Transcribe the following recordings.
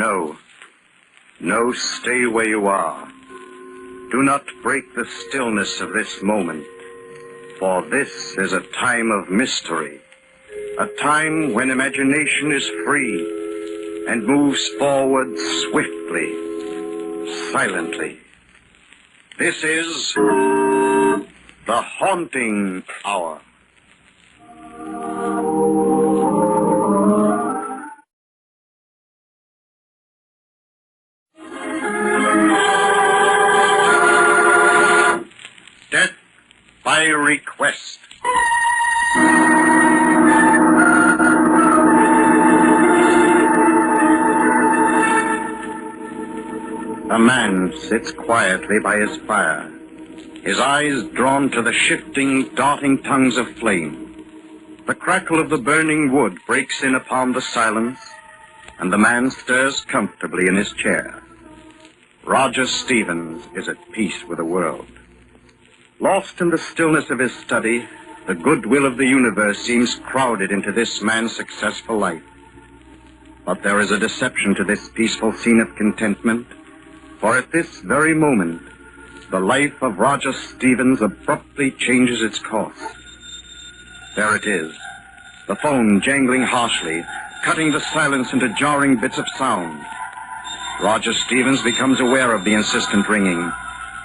No. No, stay where you are. Do not break the stillness of this moment, for this is a time of mystery, a time when imagination is free and moves forward swiftly, silently. This is the Haunting Hour. Death by request. A man sits quietly by his fire, his eyes drawn to the shifting, darting tongues of flame. The crackle of the burning wood breaks in upon the silence, and the man stirs comfortably in his chair. Roger Stevens is at peace with the world. Lost in the stillness of his study, the goodwill of the universe seems crowded into this man's successful life. But there is a deception to this peaceful scene of contentment, for at this very moment, the life of Roger Stevens abruptly changes its course. There it is, the phone jangling harshly, cutting the silence into jarring bits of sound. Roger Stevens becomes aware of the insistent ringing.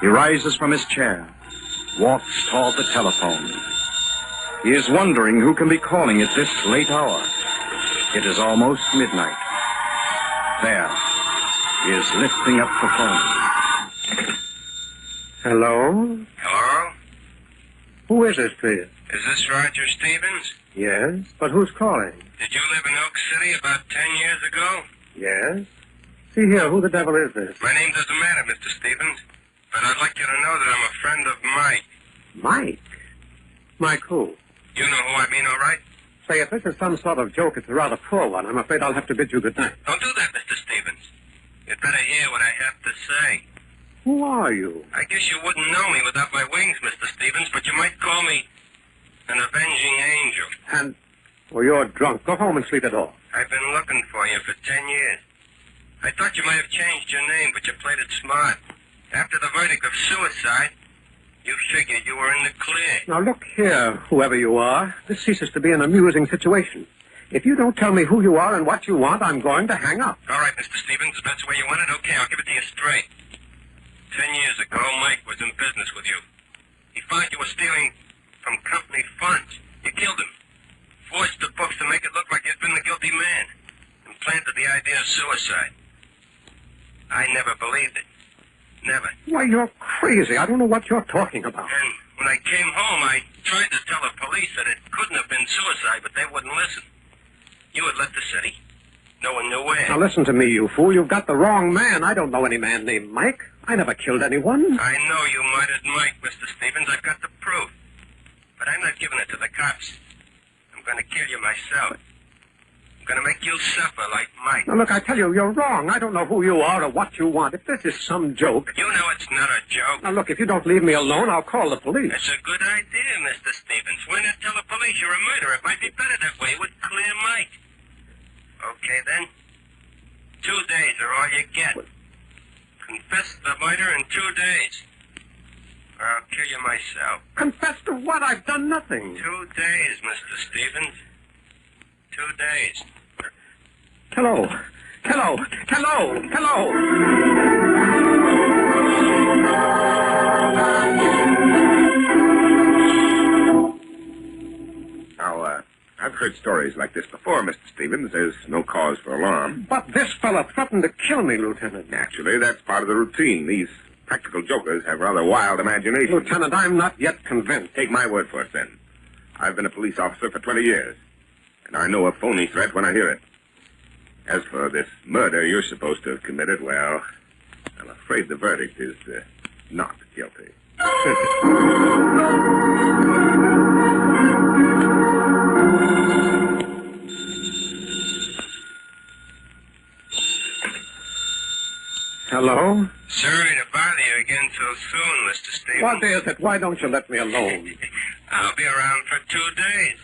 He rises from his chair, walks toward the telephone. He is wondering who can be calling at this late hour. It is almost midnight. There, he is lifting up the phone. Hello? Hello? Who is this, please? Is this Roger Stevens? Yes, but who's calling? Did you live in Oak City about 10 years ago? Yes. See here, who the devil is this? My name doesn't matter, Mr. Stevens, but I'd like you to know that I'm a friend of Mike. Mike? Mike who? You know who I mean, all right? Say, if this is some sort of joke, it's a rather poor one. I'm afraid I'll have to bid you good night. Don't do that, Mr. Stevens. You'd better hear what I have to say. Who are you? I guess you wouldn't know me without my wings, Mr. Stevens, but you might call me an avenging angel. And... Oh, you're drunk. Go home and sleep it off. I've been looking for you for 10 years. I thought you might have changed your name, but you played it smart. After the verdict of suicide, you figured you were in the clear. Now, look here, whoever you are. This ceases to be an amusing situation. If you don't tell me who you are and what you want, I'm going to hang up. All right, Mr. Stevens, if that's the way you want it, okay, I'll give it to you straight. 10 years ago, Mike was in business with you. He found you were stealing from company funds. You killed him. Forged the books to make it look like you'd been the guilty man. And planted the idea of suicide. I never believed it. Never. Why, you're crazy. I don't know what you're talking about. And when I came home, I tried to tell the police that it couldn't have been suicide, but they wouldn't listen. You had left the city. No one knew where. Now, listen to me, you fool. You've got the wrong man. I don't know any man named Mike. I never killed anyone. I know you murdered Mike, Mr. Stevens. I've got the proof. But I'm not giving it to the cops. I'm going to kill you myself. I'm going to make you suffer like Mike. Now, look, I tell you, you're wrong. I don't know who you are or what you want. If this is some joke... You know it's not a joke. Now, look, if you don't leave me alone, I'll call the police. That's a good idea, Mr. Stevens. Why not tell the police you're a murderer? It might be better that way. It would clear Mike. Okay, then. 2 days are all you get. What? Confess the murder in 2 days. Or I'll kill you myself. Confess to what? I've done nothing. 2 days, Mr. Stevens. 2 days. Hello. Hello. Hello. Hello. Now, I've heard stories like this before, Mr. Stevens. There's no cause for alarm. But this fella threatened to kill me, Lieutenant. Naturally, that's part of the routine. These practical jokers have rather wild imaginations. Lieutenant, I'm not yet convinced. Take my word for it, then. I've been a police officer for 20 years, and I know a phony threat when I hear it. As for this murder you're supposed to have committed, well, I'm afraid the verdict is not guilty. Hello? Sorry to bother you again so soon, Mr. Stevens. What is it? Why don't you let me alone? I'll be around for 2 days.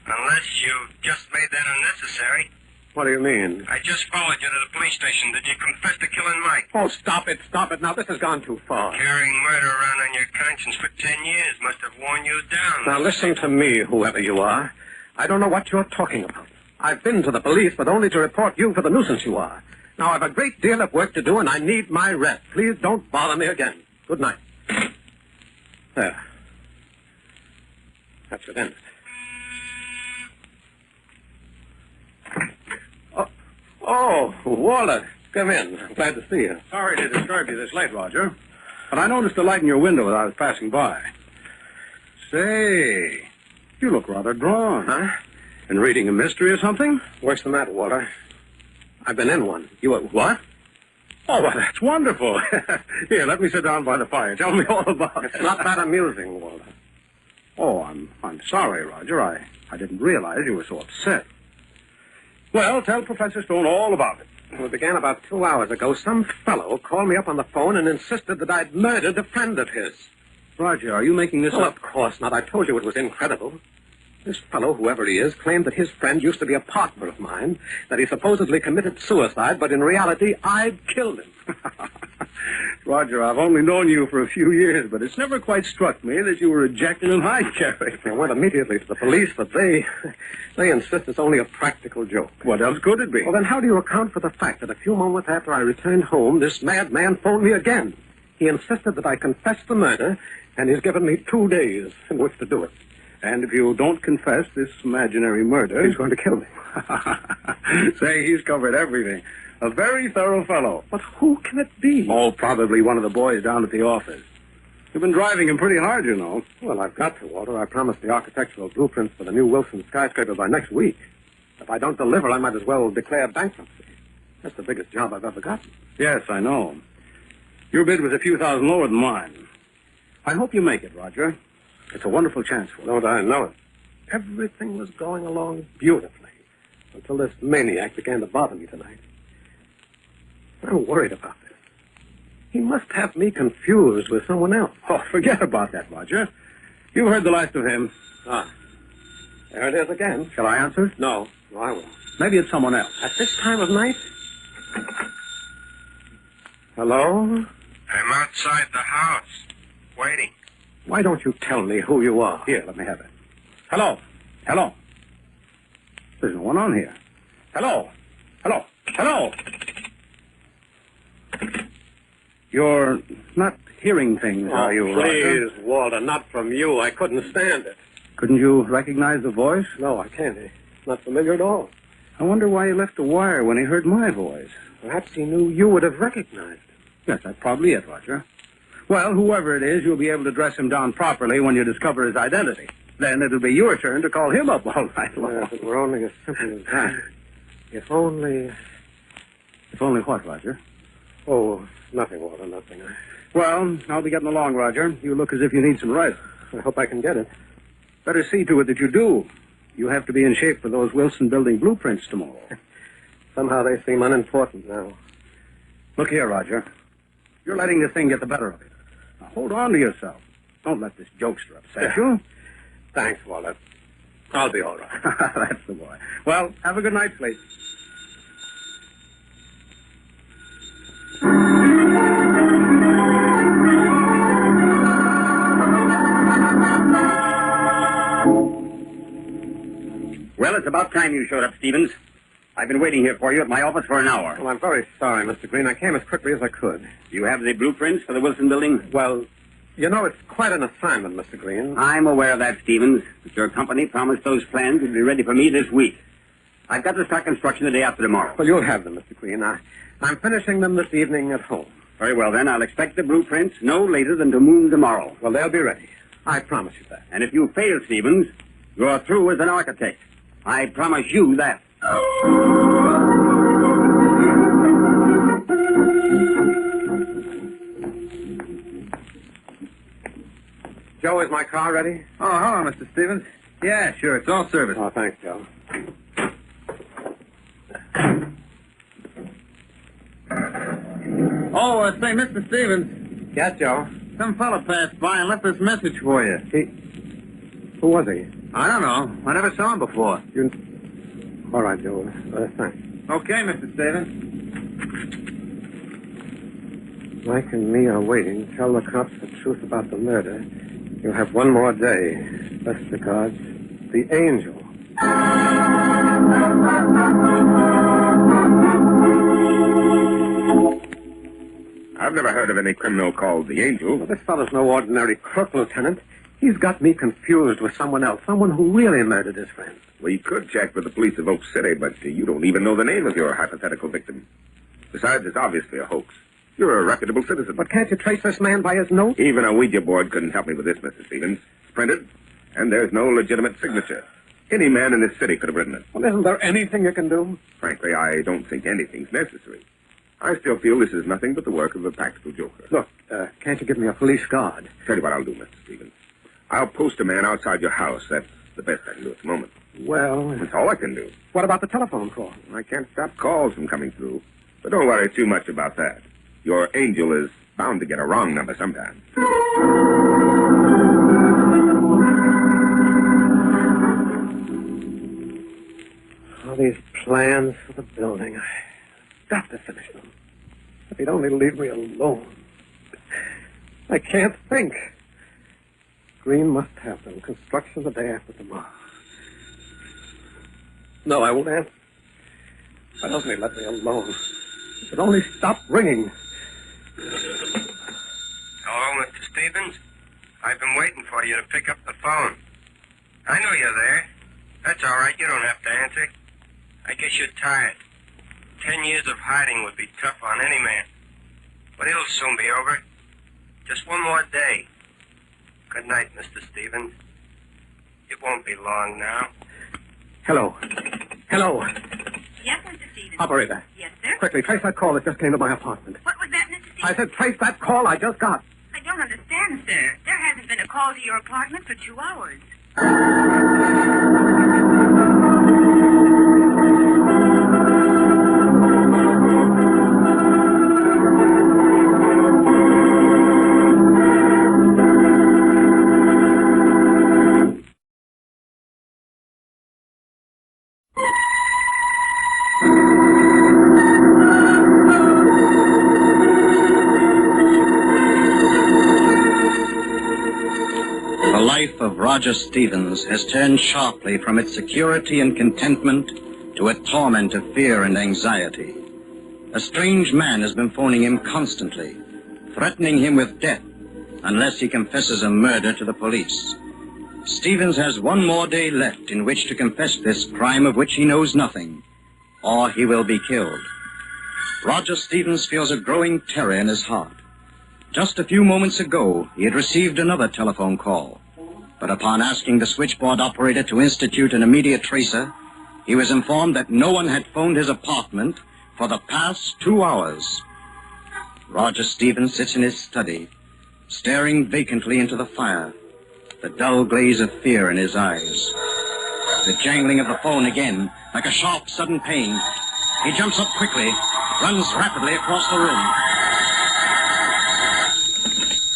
Unless you just made that unnecessary. What do you mean? I just followed you to the police station. Did you confess to killing Mike? Oh, stop it. Now, this has gone too far. Carrying murder around on your conscience for 10 years must have worn you down. Now, listen to me, whoever you are. I don't know what you're talking about. I've been to the police, but only to report you for the nuisance you are. Now, I've a great deal of work to do, and I need my rest. Please don't bother me again. Good night. There. That should end it. Oh, Walter. Come in. I'm glad to see you. Sorry to disturb you this late, Roger. But I noticed a light in your window as I was passing by. Say, you look rather drawn. Huh? Been reading a mystery or something? Worse than that, Walter. I've been in one. You what? Oh, well, that's wonderful. Here, let me sit down by the fire. Tell me all about it. It's not that amusing, Walter. Oh, I'm sorry, Roger. I didn't realize you were so upset. Well, tell Professor Stone all about it. Well, it began about 2 hours ago. Some fellow called me up on the phone and insisted that I'd murdered a friend of his. Roger, are you making this Well, up? of course not. I told you it was incredible. This fellow, whoever he is, claimed that his friend used to be a partner of mine, that he supposedly committed suicide, but in reality, I'd killed him. Roger, I've only known you for a few years, but it's never quite struck me that you were a Jekyll and Hyde character. I went immediately to the police, but they insist it's only a practical joke. What else could it be? Well, then how do you account for the fact that a few moments after I returned home, this madman phoned me again? He insisted that I confess the murder, and he's given me 2 days in which to do it. And if you don't confess this imaginary murder... He's going to kill me. Say, he's covered everything. A very thorough fellow. But who can it be? Oh, probably one of the boys down at the office. You've been driving him pretty hard, you know. Well, I've got to, Walter. I promised the architectural blueprints for the new Wilson skyscraper by next week. If I don't deliver, I might as well declare bankruptcy. That's the biggest job I've ever gotten. Yes, I know. Your bid was a few thousand lower than mine. I hope you make it, Roger. It's a wonderful chance for you. Don't I know it? Everything was going along beautifully until this maniac began to bother me tonight. I'm worried about this. He must have me confused with someone else. Oh, forget about that, Roger. You heard the last of him. Ah, there it is again. Shall I answer? No, I won't. Maybe it's someone else. At this time of night? Hello? I'm outside the house, waiting. Why don't you tell me who you are? Here, let me have it. Hello. Hello. There's no one on here. Hello. Hello. Hello. You're not hearing things, are you, Roger? Please, Walter, not from you. I couldn't stand it. Couldn't you recognize the voice? No, I can't. It's not familiar at all. I wonder why he left a wire when he heard my voice. Perhaps he knew you would have recognized him. Yes, that's probably it, Roger. Well, whoever it is, you'll be able to dress him down properly when you discover his identity. Then it'll be your turn to call him up all night long. If it were only as simple as that. If only... If only what, Roger? Oh, nothing, Walter, nothing. Well, I'll be getting along, Roger. You look as if you need some rest. I hope I can get it. Better see to it that you do. You have to be in shape for those Wilson building blueprints tomorrow. Somehow they seem unimportant now. Look here, Roger. You're letting this thing get the better of you. Now, hold on to yourself. Don't let this jokester upset you. Thanks, Walter. I'll be all right. That's the boy. Well, have a good night, please. Well, it's about time you showed up, Stevens. I've been waiting here for you at my office for an hour. Well, I'm very sorry, Mr. Green. I came as quickly as I could. Do you have the blueprints for the Wilson building? Well, you know, it's quite an assignment, Mr. Green. I'm aware of that, Stevens. But your company promised those plans would be ready for me this week. I've got to start construction the day after tomorrow. Well, you'll have them, Mr. Green. I'm finishing them this evening at home. Very well, then. I'll expect the blueprints no later than to noon tomorrow. Well, they'll be ready. I promise you that. And if you fail, Stevens, you're through as an architect. I promise you that. Joe, is my car ready? Oh, hello, Mr. Stevens. Yeah, sure. It's all service. Oh, thanks, Joe. Oh, say, Mr. Stevens, Yes, Joe. some fella passed by and left this message for you. Who was he? I don't know. I never saw him before. All right, Joe. Thanks. Okay, Mr. Stevens. Mike and me are waiting. Tell the cops the truth about the murder. You'll have one more day. Best regards, the Angel. I've never heard of any criminal called the Angel. Well, this fellow's no ordinary crook, Lieutenant. He's got me confused with someone else, someone who really murdered his friend. We could check with the police of Oak City, but you don't even know the name of your hypothetical victim. Besides, it's obviously a hoax. You're a reputable citizen. But can't you trace this man by his note? Even a Ouija board couldn't help me with this, Mr. Stevens. It's printed, and there's no legitimate signature. Any man in this city could have written it. Well, isn't there anything you can do? Frankly, I don't think anything's necessary. I still feel this is nothing but the work of a practical joker. Look, can't you give me a police guard? Tell you what I'll do, Mr. Stevens. I'll post a man outside your house. That's the best I can do at the moment. Well, That's all I can do. what about the telephone call? I can't stop calls from coming through. But don't worry too much about that. Your Angel is bound to get a wrong number sometime. All these plans for the building. I've got to finish them. If he'd only leave me alone. I can't think. Green must have them. Construction the day after tomorrow. No, I won't answer. Why doesn't he let me alone? If it only stopped ringing. Hello, Mr. Stevens? I've been waiting for you to pick up the phone. I know you're there. That's all right. You don't have to answer. I guess you're tired. 10 years of hiding would be tough on any man. But it'll soon be over. Just one more day. Good night, Mr. Stevens. It won't be long now. Hello. Hello. Yes, Mr. Stevens. Operator. Yes, sir? Quickly, trace that call that just came to my apartment. What was that, Mr. Stevens? I said trace that call I just got. I don't understand, sir. There hasn't been a call to your apartment for 2 hours. The life of Roger Stevens has turned sharply from its security and contentment to a torment of fear and anxiety. A strange man has been phoning him constantly, threatening him with death unless he confesses a murder to the police. Stevens has one more day left in which to confess this crime of which he knows nothing, or he will be killed. Roger Stevens feels a growing terror in his heart. Just a few moments ago, he had received another telephone call. But upon asking the switchboard operator to institute an immediate tracer, he was informed that no one had phoned his apartment for the past 2 hours. Roger Stevens sits in his study, staring vacantly into the fire, the dull glaze of fear in his eyes. The jangling of the phone again, like a sharp, sudden pain. He jumps up quickly, runs rapidly across the room.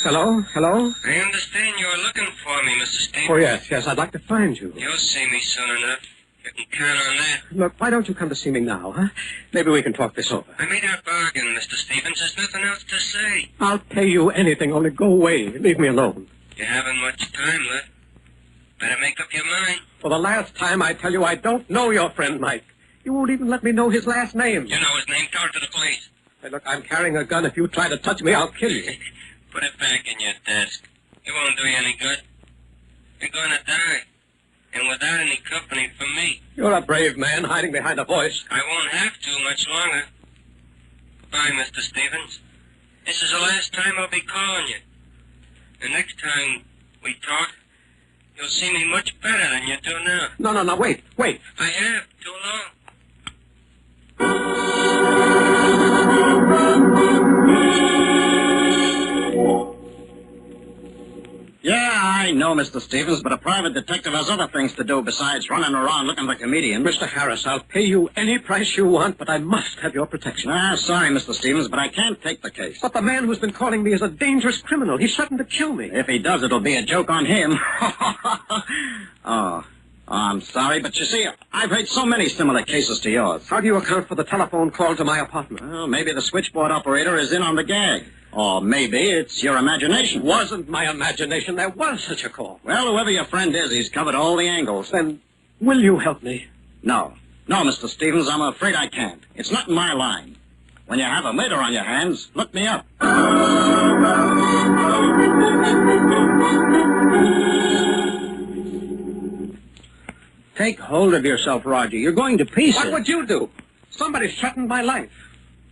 Hello? Hello? I understand you were looking for me, Mr. Stevens. Oh, yes. I'd like to find you. You'll see me soon enough. You can count on that. Look, why don't you come to see me now, huh? Maybe we can talk this over. I made our bargain, Mr. Stevens. There's nothing else to say. I'll pay you anything, only go away. Leave me alone. You haven't much time left. Better make up your mind. For the last time, I tell you, I don't know your friend, Mike. You won't even let me know his last name. You know his name. Tell it to the police. Hey, look, I'm carrying a gun. If you try to touch me, I'll kill you. Put it back in your desk. It won't do you any good. You're going to die. And without any company from me. You're a brave man hiding behind a voice. I won't have to much longer. Bye, Mr. Stevens. This is the last time I'll be calling you. The next time we talk, you'll see me much better than you do now. No, wait. I have, too long. Yeah, I know, Mr. Stevens, but a private detective has other things to do besides running around looking for comedians. Mr. Harris, I'll pay you any price you want, but I must have your protection. Sorry, Mr. Stevens, but I can't take the case. But the man who's been calling me is a dangerous criminal. He's threatened to kill me. If he does, it'll be a joke on him. Oh, Oh, I'm sorry, but you see, I've heard so many similar cases to yours. How do you account for the telephone call to my apartment? Well, maybe the switchboard operator is in on the gag. Or maybe it's your imagination. It wasn't my imagination. There was such a call. Well, whoever your friend is, he's covered all the angles. Then will you help me? No. No, Mr. Stevens, I'm afraid I can't. It's not in my line. When you have a murder on your hands, look me up. Take hold of yourself, Roger. You're going to pieces. What would you do? Somebody's threatened my life.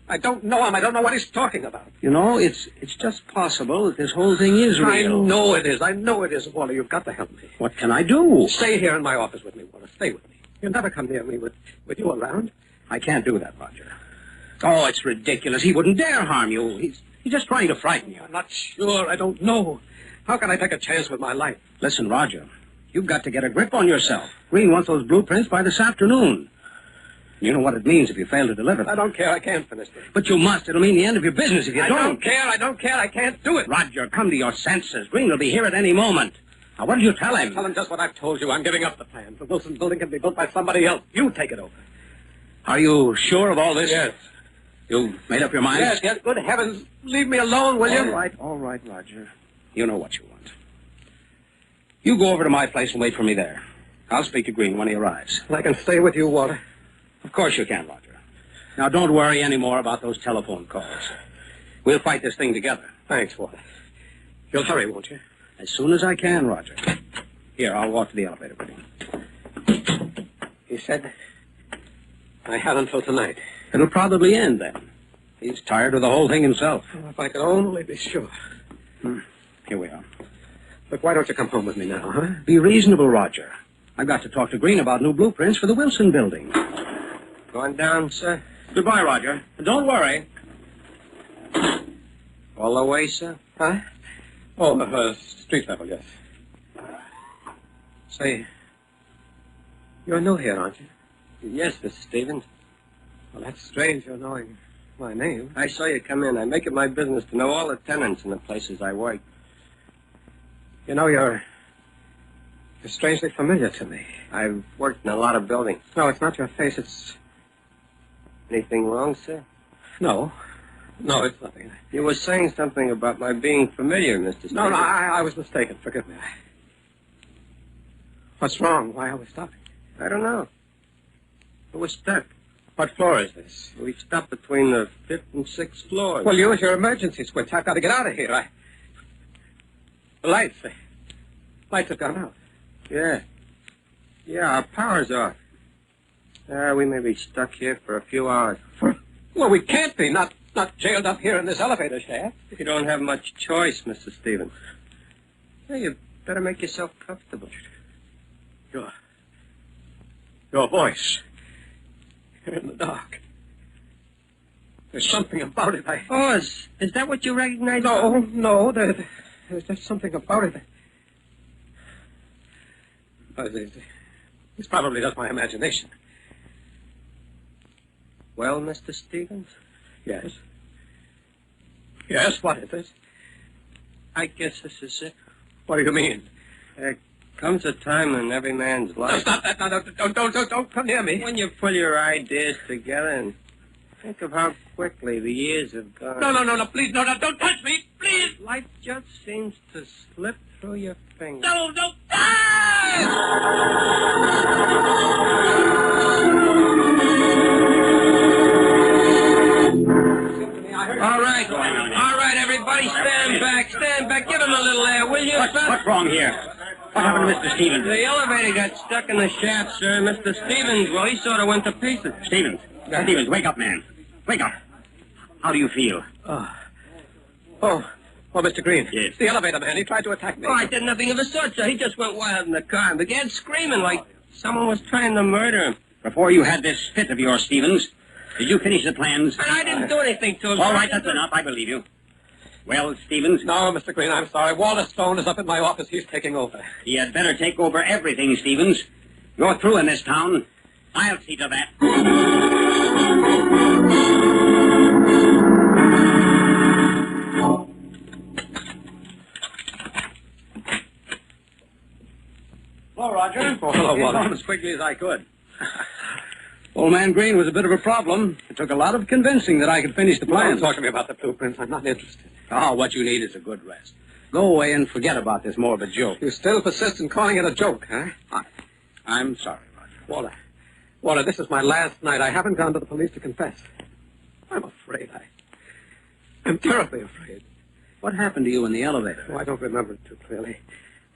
I don't know him. I don't know what he's talking about. You know, it's just possible that this whole thing is real. I know it is. I know it is, Walter. You've got to help me. What can I do? Stay here in my office with me, Walter. Stay with me. You'll never come near me with you around. I can't do that, Roger. Oh, it's ridiculous. He wouldn't dare harm you. He's just trying to frighten you. I'm not sure. I don't know. How can I take a chance with my life? Listen, Roger, you've got to get a grip on yourself. Green wants those blueprints by this afternoon. You know what it means if you fail to deliver them. I don't care. I can't finish this. But you must. It'll mean the end of your business if you don't. I don't care. I don't care. I can't do it. Roger, come to your senses. Green will be here at any moment. Now, what did you tell him? Tell him just what I've told you. I'm giving up the plan. The Wilson building can be built by somebody else. You take it over. Are you sure of all this? Yes. You made up your mind? Yes. Good heavens. Leave me alone, will you? All right, Roger. You know what you want. You go over to my place and wait for me there. I'll speak to Green when he arrives. I can stay with you, Walter. Of course you can, Roger. Now, don't worry any more about those telephone calls. We'll fight this thing together. Thanks, Walter. You'll hurry, won't you? As soon as I can, Roger. Here, I'll walk to the elevator with you. He said I had until tonight. It'll probably end then. He's tired of the whole thing himself. Oh, if I could only be sure. Here we are. Look, why don't you come home with me now, huh? Be reasonable, Roger. I've got to talk to Green about new blueprints for the Wilson building. Going down, sir? Goodbye, Roger. And don't worry. All the way, sir? Huh? Oh, street level, yes. Say, you're new here, aren't you? Yes, Mr. Stevens. Well, that's strange, you're knowing my name. I saw you come in. I make it my business to know all the tenants in the places I work. You know, you're strangely familiar to me. I've worked in a lot of buildings. No, it's not your face, it's... Anything wrong, sir? No. No, it's nothing. You were saying something about my being familiar, Mr. Stevens. No, I was mistaken. Forgive me. What's wrong? Why are we stopping? I don't know. We're stuck. What floor is this? We stopped between the 5th and 6th floors. Well, use your emergency switch. I've got to get out of here. The lights have gone out. Yeah. Yeah, our power's off. We may be stuck here for a few hours. Well, we can't be. Not jailed up here in this elevator shaft. You don't have much choice, Mr. Stevens. Well, you better make yourself comfortable. Your voice. You're in the dark. There's something about it. Oh, is that what you recognize? No. There's just something about it. It's probably just my imagination. Well, Mr. Stevens? Yes. Yes, what is it? I guess this is it. What do you mean? There comes a time in every man's life... No, stop that. No, don't come near me. When you pull your ideas together and think of how quickly the years have gone. No, please, no, don't touch me, please. Life just seems to slip through your fingers. No. All right, everybody, stand back. Give him a little air, will you? What's wrong here? What happened to Mr. Stevens? The elevator got stuck in the shaft, sir. Mr. Stevens, well, he sort of went to pieces. Stevens, wake up, man. Wake up. How do you feel? Oh, Mr. Green. Yes. The elevator man, he tried to attack me. Oh, I did nothing of the sort, sir. He just went wild in the car and began screaming like someone was trying to murder him. Before you had this fit of yours, Stevens, did you finish the plans? And I didn't do anything to him. All right, that's enough. I believe you. Well, Stevens? No, Mr. Green, I'm sorry. Walter Stone is up in my office. He's taking over. He had better take over everything, Stevens. You're through in this town. I'll see to that. Hello, Roger. Oh, hello, Came Walter. home as quickly as I could. Old man Green was a bit of a problem. It took a lot of convincing that I could finish the plan. Don't talk to me about the blueprints. I'm not interested. Oh, what you need is a good rest. Go away and forget about this morbid joke. You still persist in calling it a joke, huh? I'm sorry, Roger. Walter, this is my last night. I haven't gone to the police to confess. I'm afraid. I'm terribly afraid. What happened to you in the elevator? Oh, I don't remember it too clearly.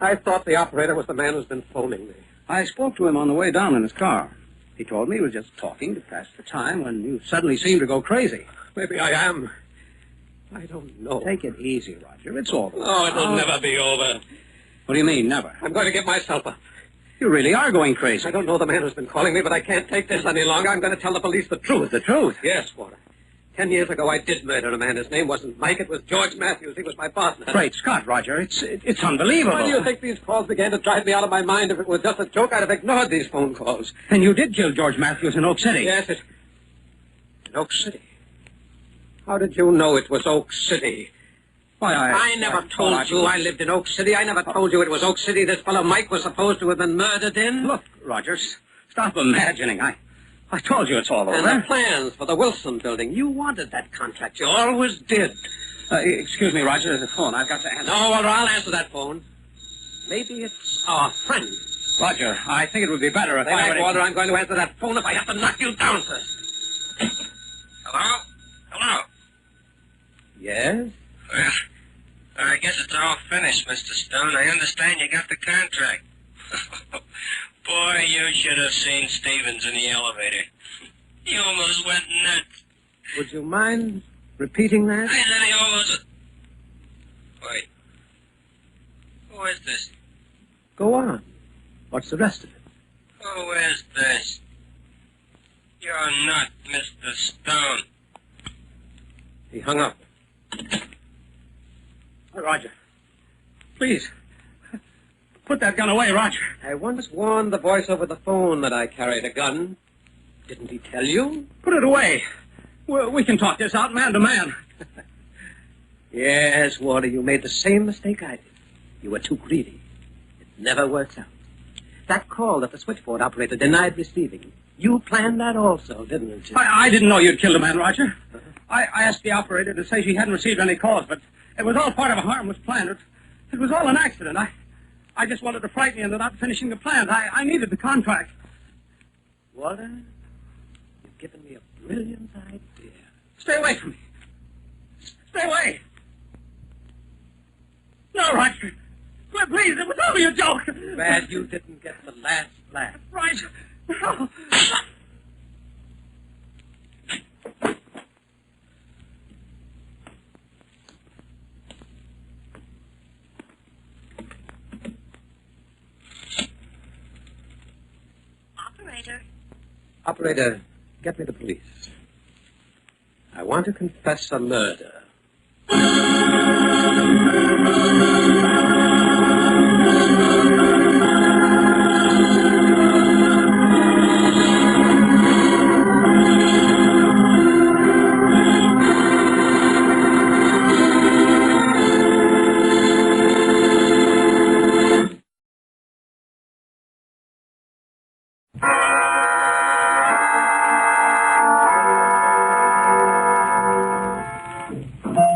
I thought the operator was the man who's been phoning me. I spoke to him on the way down in his car. He told me he was just talking to pass the time when you suddenly seemed to go crazy. Maybe I am. I don't know. Take it easy, Roger. It's over. Oh, it'll never be over. What do you mean, never? I'm going to get myself up. You really are going crazy. I don't know the man who's been calling me, but I can't take this any longer. I'm going to tell the police the truth. The truth? Yes, Walter. 10 years ago, I did murder a man. His name wasn't Mike. It was George Matthews. He was my partner. Great Scott, Roger. It's unbelievable. Why do you think these calls began to drive me out of my mind? If it was just a joke, I'd have ignored these phone calls. And you did kill George Matthews in Oak City. Yes, in Oak City. How did you know it was Oak City? Why, I never told you I lived in Oak City. I never told you it was Oak City this fellow Mike was supposed to have been murdered in. Look, Roger, stop imagining. I told you it's all over. And the plans for the Wilson building. You wanted that contract. You always did. Excuse me, Roger. There's a phone. I've got to answer. No, Walter, I'll answer that phone. Maybe it's our friend. Roger, I think it would be better if Back, Walter, I'm going to answer that phone if I have to knock you down first. Hello? Hello? Yes? Well, I guess it's all finished, Mr. Stone. I understand you got the contract. Boy, you should have seen Stevens in the elevator. He almost went nuts. Would you mind repeating that? I said he almost... Wait. Who is this? Go on. What's the rest of it? Who is this? You're not Mr. Stone. He hung up. Roger, please, put that gun away, Roger. I once warned the voice over the phone that I carried a gun. Didn't he tell you? Put it away. We can talk this out man to man. Yes, Walter, you made the same mistake I did. You were too greedy. It never works out. That call that the switchboard operator denied receiving. You planned that also, didn't you? I didn't know you'd killed a man, Roger. I asked the operator to say she hadn't received any calls, but it was all part of a harmless plan. It was all an accident. I just wanted to frighten you into not finishing the plans. I needed the contract. Walter, you've given me a brilliant idea. Stay away from me. Stay away. No, Roger. Please, it was only a joke. Glad you didn't get the last laugh. Roger. No. Operator, get me the police. I want to confess a murder.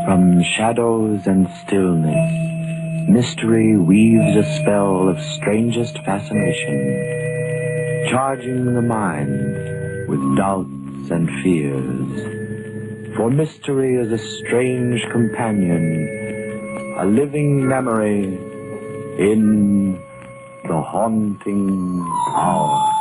From shadows and stillness, mystery weaves a spell of strangest fascination, charging the mind with doubts and fears. For mystery is a strange companion, a living memory in the haunting hour.